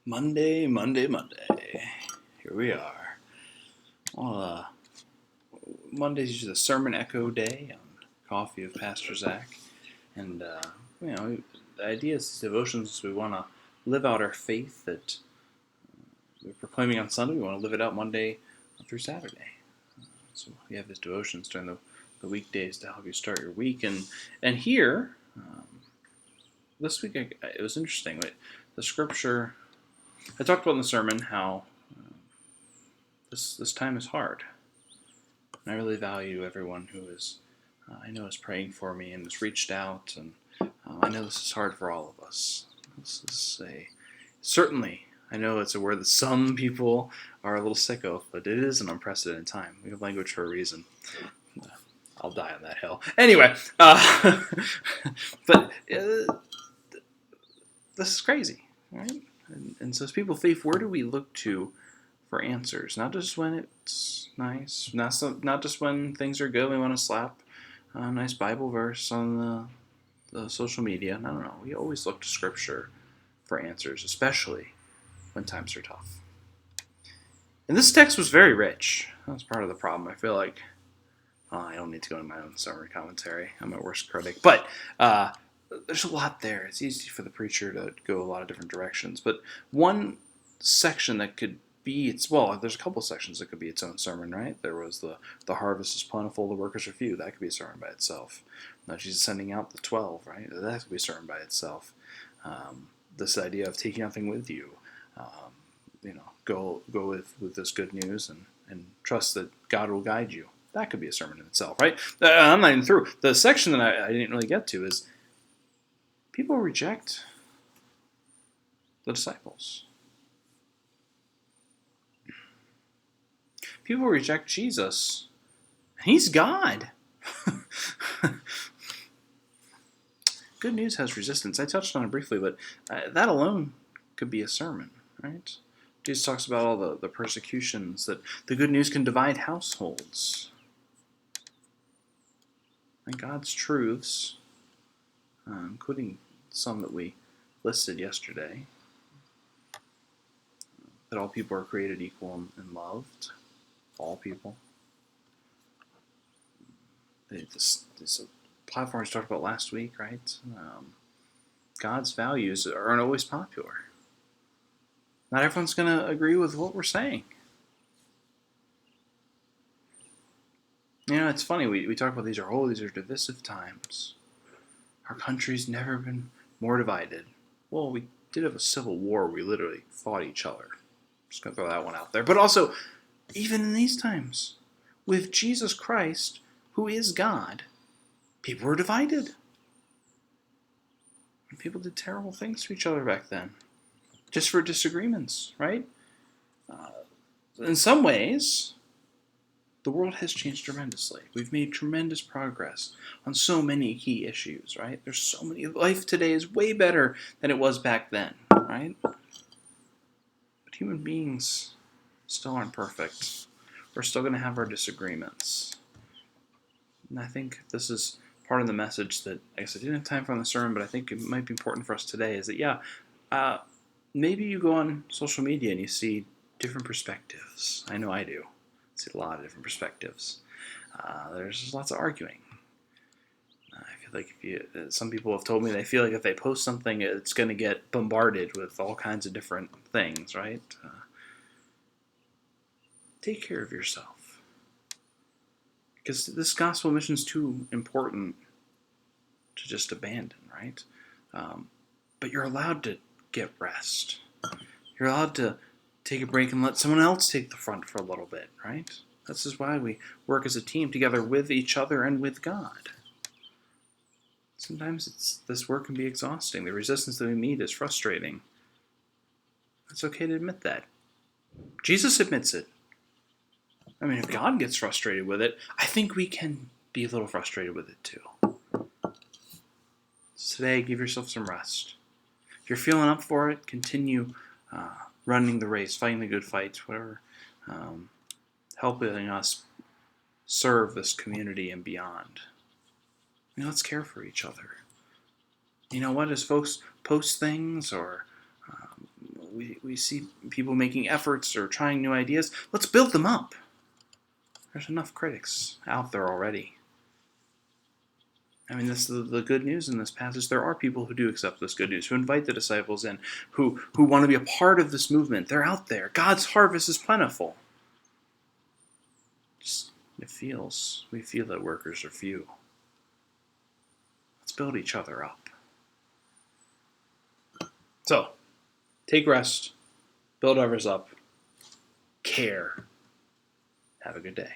Monday, Monday, Monday. Here we are. Well, Monday's usually the Sermon Echo Day on Coffee of Pastor Zach. And, the idea is these devotions, we want to live out our faith that we're proclaiming on Sunday. We want to live it out Monday through Saturday. So we have these devotions during the weekdays to help you start your week. And here, this week, it was interesting. The scripture, I talked about in the sermon how this time is hard. And I really value everyone who I know is praying for me and has reached out. And I know this is hard for all of us. This is certainly, I know it's a word that some people are a little sick of, but it is an unprecedented time. We have language for a reason. I'll die on that hill. Anyway, but this is crazy, right? And so as people of faith, where do we look to for answers? Not just when it's nice, not just when things are good, we want to slap a nice Bible verse on the social media. No. We always look to Scripture for answers, especially when times are tough. And this text was very rich. That's part of the problem. I feel like I don't need to go into my own summary commentary. I'm my worst critic. But there's a lot there. It's easy for the preacher to go a lot of different directions. But one section that could be there's a couple sections that could be its own sermon, right? There was the harvest is plentiful, the workers are few. That could be a sermon by itself. Now Jesus sending out the 12, right? That could be a sermon by itself. This idea of taking nothing with you, go with this good news and trust that God will guide you. That could be a sermon in itself, right? I'm not even through. The section that I didn't really get to is people reject the disciples. People reject Jesus, and He's God. Good news has resistance. I touched on it briefly, but that alone could be a sermon, right? Jesus talks about all the persecutions, that the good news can divide households. And God's truths, including some that we listed yesterday, that all people are created equal and loved. All people. This platforms talked about last week, right? God's values aren't always popular. Not everyone's going to agree with what we're saying. It's funny, we talk about these are divisive times. Our country's never been more divided. Well, we did have a civil war. We literally fought each other. Just going to throw that one out there. But also, even in these times, with Jesus Christ, who is God, people were divided. And people did terrible things to each other back then, just for disagreements, right? In some ways, the world has changed tremendously. We've made tremendous progress on so many key issues, right? There's so many. Life today is way better than it was back then, right? But human beings still aren't perfect. We're still going to have our disagreements. And I think this is part of the message that, I guess I didn't have time for on the sermon, but I think it might be important for us today, is that, maybe you go on social media and you see different perspectives. I know I do. I see a lot of different perspectives. There's lots of arguing. I feel like some people have told me they feel like if they post something, it's going to get bombarded with all kinds of different things, right? Take care of yourself. Because this gospel mission is too important to just abandon, right? But you're allowed to get rest. You're allowed to take a break and let someone else take the front for a little bit, right? This is why we work as a team together with each other and with God. Sometimes this work can be exhausting. The resistance that we meet is frustrating. It's okay to admit that. Jesus admits it. I mean, if God gets frustrated with it, I think we can be a little frustrated with it too. So today, give yourself some rest. If you're feeling up for it, continue running the race, fighting the good fight, whatever, helping us serve this community and beyond. Let's care for each other. You know what? As folks post things or we see people making efforts or trying new ideas. Let's build them up. There's enough critics out there already. I mean, this is the good news in this passage. There are people who do accept this good news, who invite the disciples in, who want to be a part of this movement. They're out there. God's harvest is plentiful. Just, we feel that workers are few. Let's build each other up. So, take rest, build others up, care. Have a good day.